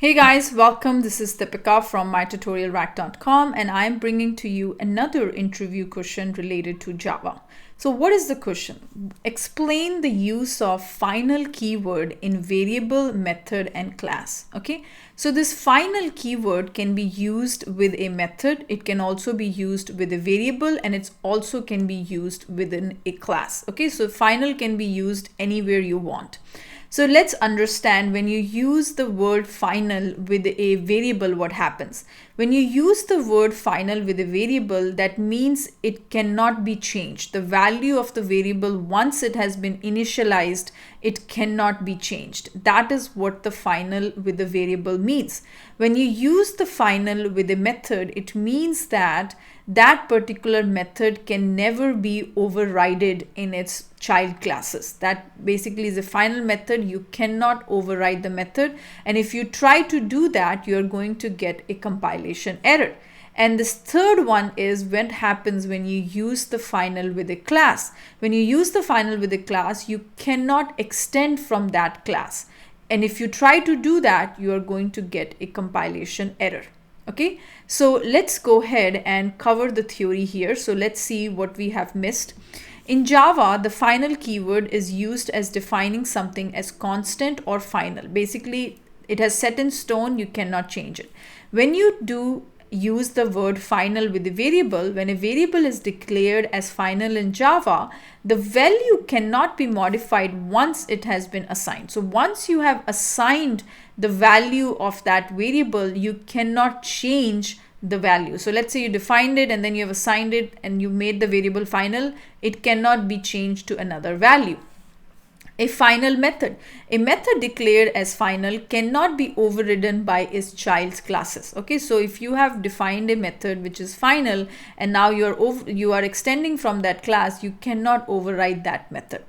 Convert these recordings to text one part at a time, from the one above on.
Hey guys, welcome. This is Deepika from mytutorialrack.com and I'm bringing to you another interview question related to Java. So what is the question? Explain the use of final keyword in variable, method and class. Okay, so this final keyword can be used with a method. It can also be used with a variable and it also can be used within a class. Okay, so final can be used anywhere you want. So let's understand when you use the word final with a variable, what happens. When you use the word final with a variable, that means it cannot be changed. The value of the variable, once it has been initialized, it cannot be changed. That is what the final with the variable means. When you use the final with a method, it means that that particular method can never be overridden in its child classes. That basically is a final method. You cannot override the method, and if you try to do that, you're going to get a compilation error. And this third one is what happens when you use the final with a class. When you use the final with a class, you cannot extend from that class, and if you try to do that, you are going to get a compilation error. Okay, so let's go ahead and cover the theory here. So let's see what we have missed. In Java, the final keyword is used as defining something as constant or final. Basically, it has set in stone, you cannot change it. When you do use the word final with a variable, when a variable is declared as final in Java, the value cannot be modified once it has been assigned. So once you have assigned the value of that variable, you cannot change the value. So let's say you defined it and then you have assigned it and you made the variable final, it cannot be changed to another value. A final method. A method declared as final cannot be overridden by its child's classes. Okay, so if you have defined a method which is final and now you are extending from that class, you cannot override that method.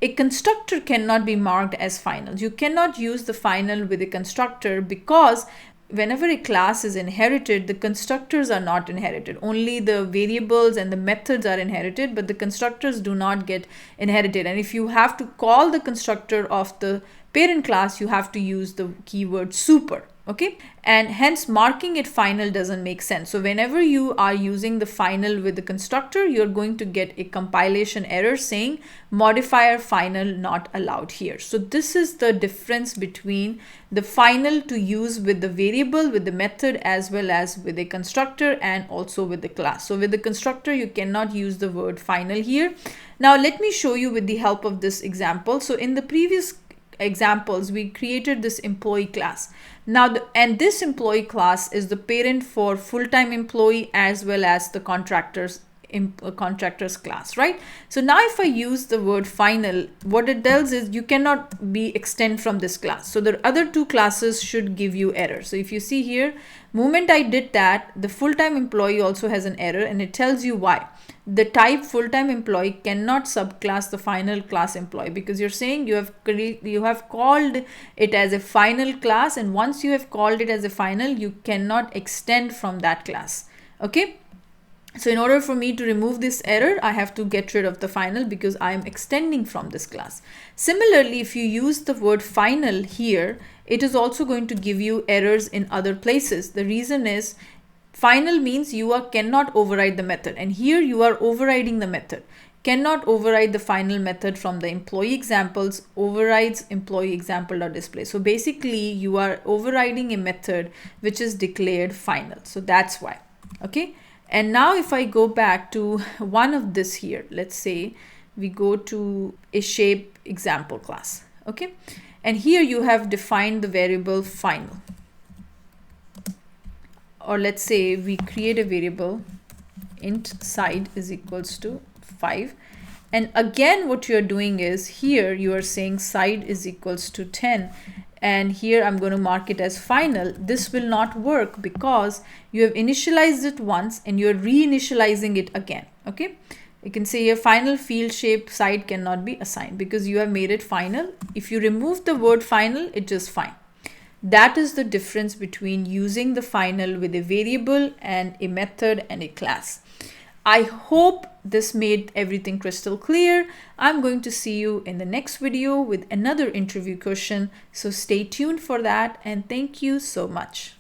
A constructor cannot be marked as final. You cannot use the final with a constructor because whenever a class is inherited, the constructors are not inherited. Only the variables and the methods are inherited, but the constructors do not get inherited. And if you have to call the constructor of the parent class, you have to use the keyword super. Okay, and hence marking it final doesn't make sense. So whenever you are using the final with the constructor, you're going to get a compilation error saying modifier final not allowed here. So this is the difference between the final to use with the variable, with the method, as well as with a constructor and also with the class. So with the constructor, you cannot use the word final here. Now let me show you with the help of this example. So in the previous examples, we created this employee class. Now, this employee class is the parent for full-time employee as well as the contractors class, right? So now if I use the word final, what it does is you cannot be extend from this class. So the other two classes should give you error. So if you see here, moment I did that, the full-time employee also has an error, and it tells you why. The type full-time employee cannot subclass the final class employee, because you're saying you have called it as a final class, and once you have called it as a final, you cannot extend from that class. Okay, so in order for me to remove this error, I have to get rid of the final because I am extending from this class. Similarly, if you use the word final here, it is also going to give you errors in other places. The reason is final means you cannot override the method, and here you are overriding the method. Cannot override the final method from the employee examples, overrides employee example.display. So basically you are overriding a method which is declared final. So that's why. Okay. And now if I go back to one of this here, let's say we go to a shape example class. Okay. And here you have defined the variable final. Or let's say we create a variable int side is equals to 5. And again, what you're doing is here you are saying side is equals to 10. And here I'm going to mark it as final. This will not work because you have initialized it once and you're reinitializing it again. Okay, you can say your final field shape side cannot be assigned because you have made it final. If you remove the word final, it's just fine. That is the difference between using the final with a variable and a method and a class. I hope this made everything crystal clear. I'm going to see you in the next video with another interview question. So stay tuned for that, and thank you so much.